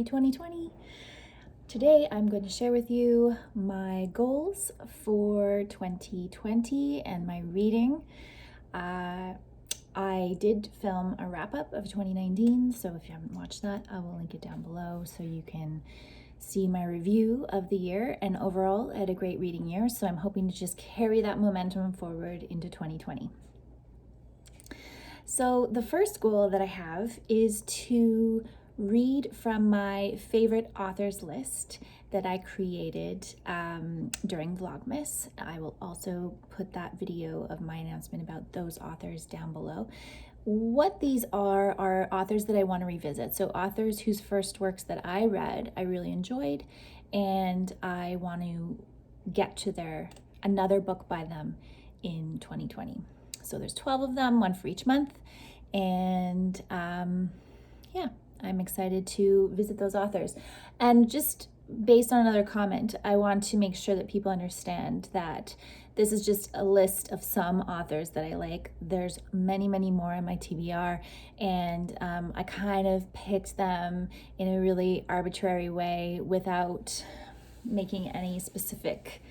Happy 2020. Today I'm going to share with you my goals for 2020 and my reading. I did film a wrap-up of 2019, so if you haven't watched that, I will link it down below so you can see my review of the year. And overall, I had a great reading year, so I'm hoping to just carry that momentum forward into 2020. So the first goal that I have is to read from my favorite authors list that I created during Vlogmas. I will also put that video of my announcement about those authors down below. What these are authors that I want to revisit. So authors whose first works that I read, I really enjoyed, and I want to get to another book by them in 2020. So there's 12 of them, one for each month. And yeah, I'm excited to visit those authors. And just based on another comment, I want to make sure that people understand that this is just a list of some authors that I like. There's many, many more in my TBR, and I kind of picked them in a really arbitrary way without making any specific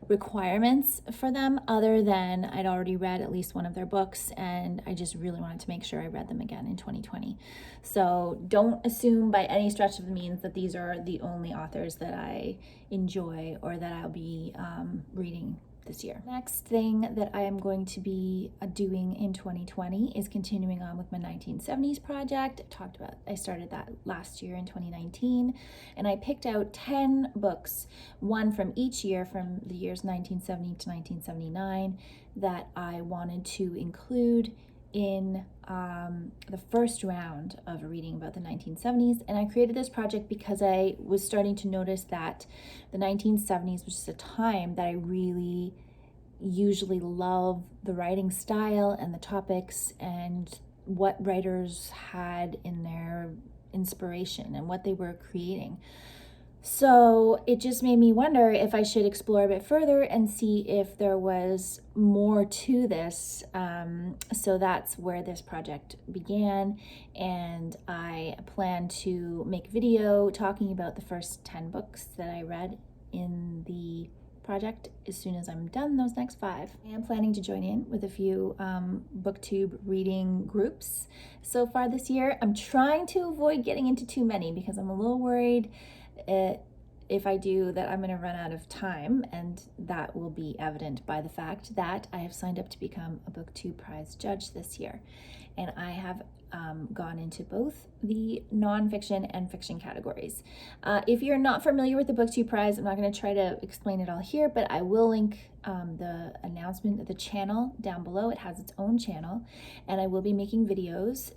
requirements for them, other than I'd already read at least one of their books and I just really wanted to make sure I read them again in 2020. So don't assume by any stretch of the means that these are the only authors that I enjoy or that I'll be reading this year. Next thing that I am going to be doing in 2020 is continuing on with my 1970s project. I started that last year in 2019, and I picked out 10 books, one from each year from the years 1970 to 1979, that I wanted to include in the first round of reading about the 1970s. And I created this project because I was starting to notice that the 1970s was just a time that I really usually love the writing style and the topics and what writers had in their inspiration and what they were creating. So it just made me wonder if I should explore a bit further and see if there was more to this. So that's where this project began, and I plan to make a video talking about the first 10 books that I read in the project as soon as I'm done those next 5. I am planning to join in with a few booktube reading groups so far this year. I'm trying to avoid getting into too many because I'm a little worried if I do that I'm going to run out of time, and that will be evident by the fact that I have signed up to become a BookTube Prize judge this year, and I have gone into both the nonfiction and fiction categories. If you're not familiar with the BookTube Prize, I'm not going to try to explain it all here, but I will link the announcement of the channel down below. It has its own channel, and I will be making videos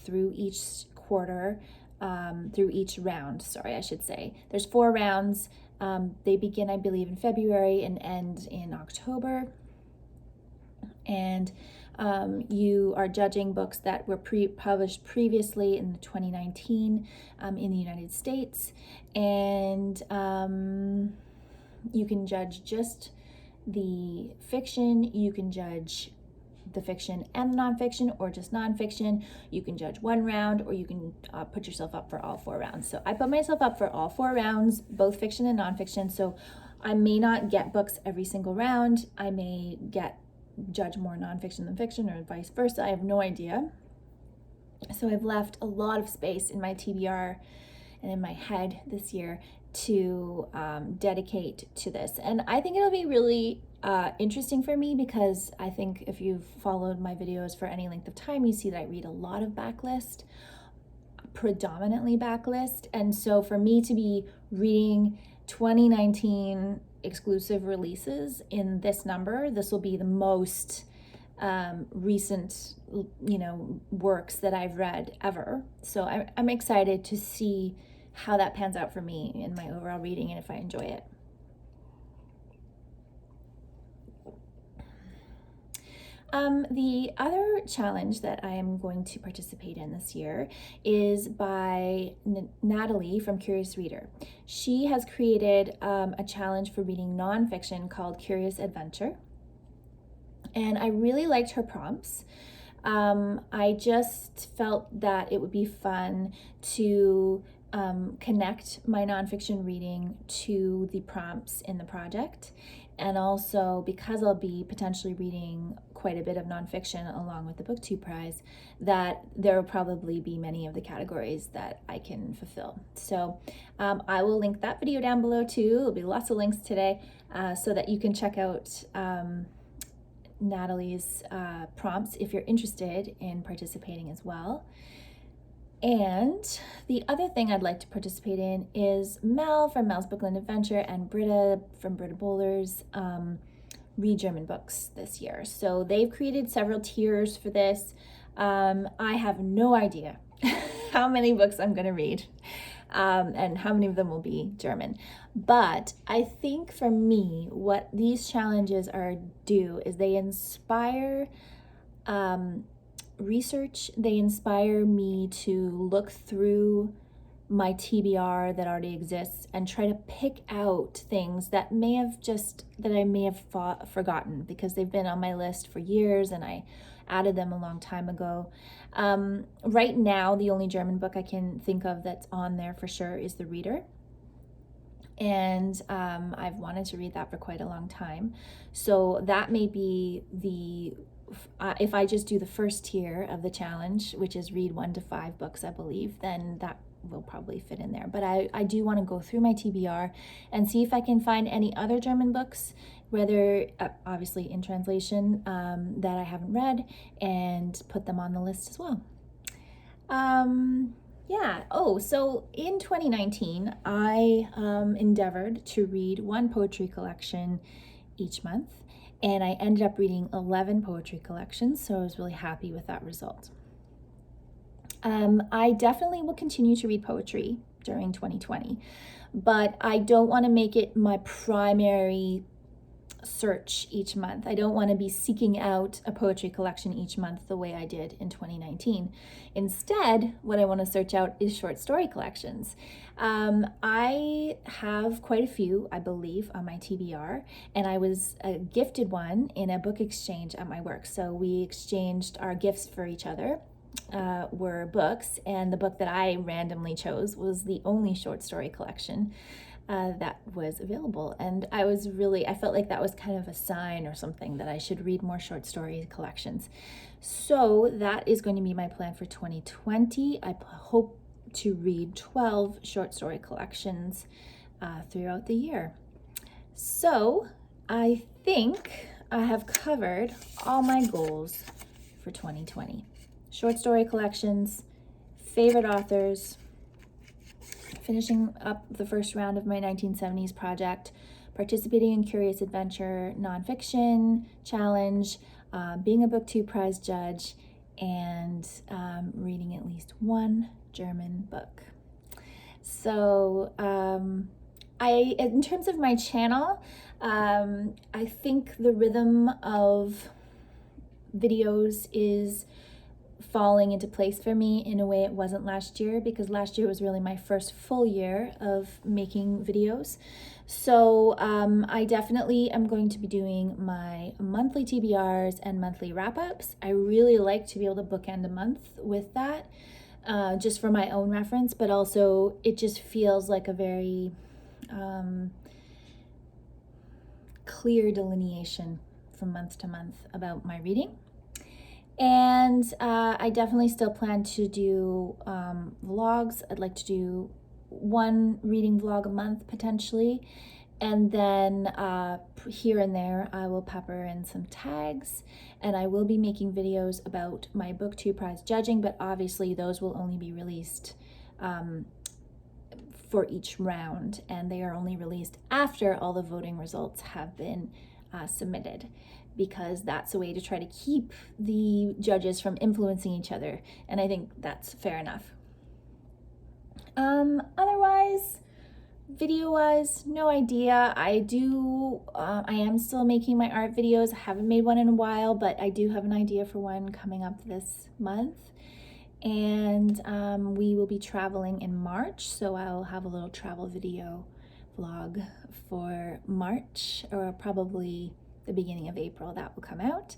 through each quarter. Through each round, I should say. There's 4 rounds. They begin, I believe, in February and end in October. And you are judging books that were published previously in 2019 in the United States. And you can judge just the fiction. You can judge the fiction and the nonfiction, or just nonfiction. You can judge one round, or you can put yourself up for all 4 rounds. So I put myself up for all 4 rounds, both fiction and nonfiction. So I may not get books every single round. I may judge more nonfiction than fiction, or vice versa. I have no idea. So I've left a lot of space in my TBR and in my head this year to dedicate to this. And I think it'll be really interesting for me, because I think if you've followed my videos for any length of time, you see that I read a lot of backlist, predominantly backlist. And so for me to be reading 2019 exclusive releases in this number, this will be the most recent, works that I've read ever. So I'm excited to see how that pans out for me in my overall reading and if I enjoy it. The other challenge that I am going to participate in this year is by Natalie from Curious Reader. She has created a challenge for reading nonfiction called Curious Adventure, and I really liked her prompts. I just felt that it would be fun to connect my nonfiction reading to the prompts in the project. And also, because I'll be potentially reading quite a bit of nonfiction along with the BookTube prize, that there will probably be many of the categories that I can fulfill. So I will link that video down below too. There'll be lots of links today so that you can check out Natalie's prompts if you're interested in participating as well. And the other thing I'd like to participate in is Mel from Mel's Bookland Adventure and Britta from Britta Bowler's read German books this year. So they've created several tiers for this. I have no idea how many books I'm going to read and how many of them will be German. But I think for me, what these challenges do is they inspire research. They inspire me to look through my TBR that already exists and try to pick out things that I may have forgotten because they've been on my list for years and I added them a long time ago. Right now, the only German book I can think of that's on there for sure is The Reader. And I've wanted to read that for quite a long time. So that may be if I just do the first tier of the challenge, which is read 1 to 5 books, I believe, then that will probably fit in there. But I do want to go through my TBR and see if I can find any other German books, whether obviously in translation, that I haven't read, and put them on the list as well. Yeah. Oh, so in 2019, I endeavored to read one poetry collection each month. And I ended up reading 11 poetry collections, so I was really happy with that result. I definitely will continue to read poetry during 2020, but I don't want to make it my primary search each month. I don't want to be seeking out a poetry collection each month the way I did in 2019. Instead, what I want to search out is short story collections. I have quite a few, I believe, on my TBR, and I was gifted one in a book exchange at my work. So we exchanged our gifts for each other. Were books, and the book that I randomly chose was the only short story collection that was available. And I felt like that was kind of a sign or something that I should read more short story collections. So that is going to be my plan for 2020. I hope to read 12 short story collections throughout the year. So I think I have covered all my goals for 2020. Short story collections, favorite authors, finishing up the first round of my 1970s project, participating in Curious Adventure nonfiction challenge, being a BookTube prize judge, and reading at least one German book. So in terms of my channel, I think the rhythm of videos is falling into place for me in a way it wasn't last year, because last year was really my first full year of making videos. So I definitely am going to be doing my monthly TBRs and monthly wrap-ups. I really like to be able to bookend a month with that, just for my own reference, but also it just feels like a very clear delineation from month to month about my reading. And I definitely still plan to do vlogs. I'd like to do one reading vlog a month potentially. And then here and there, I will pepper in some tags. And I will be making videos about my BookTube prize judging, but obviously those will only be released for each round. And they are only released after all the voting results have been submitted, because that's a way to try to keep the judges from influencing each other. And I think that's fair enough. Otherwise, video-wise, no idea. I am still making my art videos. I haven't made one in a while, but I do have an idea for one coming up this month. And we will be traveling in March, so I'll have a little travel video vlog for March, or probably the beginning of April that will come out.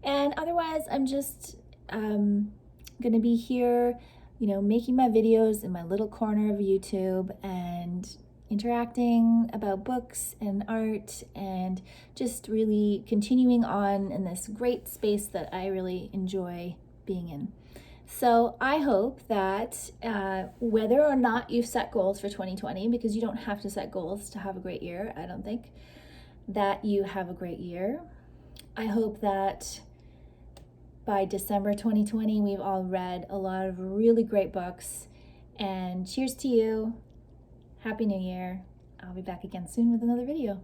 And otherwise, I'm just gonna be here making my videos in my little corner of YouTube and interacting about books and art and just really continuing on in this great space that I really enjoy being in. So I hope that whether or not you've set goals for 2020, because you don't have to set goals to have a great year, I don't think, that you have a great year. I hope that by December 2020, we've all read a lot of really great books. And cheers to you. Happy New Year. I'll be back again soon with another video.